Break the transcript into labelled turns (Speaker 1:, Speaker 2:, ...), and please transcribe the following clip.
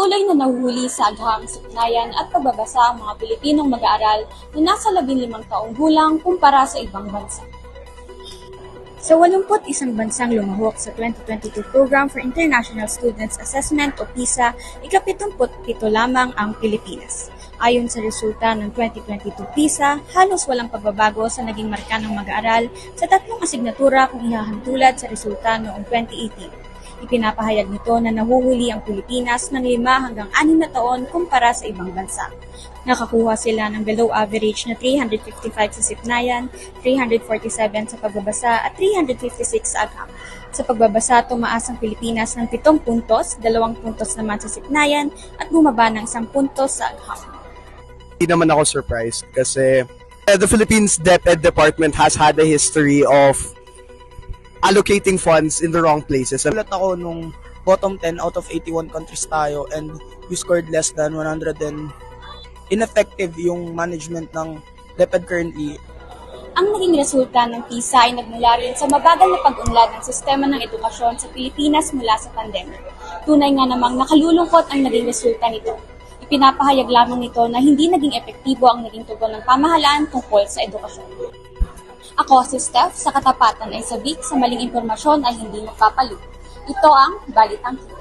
Speaker 1: Patuloy na nahuhuli sa agham, siknayan at pagbabasa ang mga Pilipinong mag-aaral na nasa 15 taong gulang kumpara sa ibang bansa. Sa 81 bansang lumahok sa 2022 Program for International Students Assessment o PISA, ika-77 lamang ang Pilipinas. Ayon sa resulta ng 2022 PISA, halos walang pagbabago sa naging marka ng mag-aaral sa tatlong asignatura kung ihahantulad sa resulta noong 2018. Ipinapahayag nito na nahuhuli ang Pilipinas ng 5 hanggang 6 na taon kumpara sa ibang bansa. Nakakuha sila ng below average na 355 sa siknayan, 347 sa pagbabasa at 356 sa agham. Sa pagbabasa, tumaas ang Pilipinas ng 7 puntos, 2 puntos naman sa siknayan at bumaba ng 1 puntos sa agham.
Speaker 2: Hindi naman ako surprised kasi the Philippines DepEd Department has had a history of allocating funds in the wrong places.
Speaker 3: Nagulat ako nung bottom 10 out of 81 countries tayo and we scored less than 100 and ineffective yung management ng DepEd currently.
Speaker 1: Ang naging resulta ng PISA ay nagmula rin sa mabagal na pag-unlad ng sistema ng edukasyon sa Pilipinas mula sa pandemya. Tunay nga namang nakalulungkot ang naging resulta nito. Ipinapahayag lamang nito na hindi naging epektibo ang naging tugon ng pamahalaan tungkol sa edukasyon. Ako si Steph, sa katapatan ay sabik, sa maling impormasyon ay hindi magpapalit. Ito ang Balitang Kita.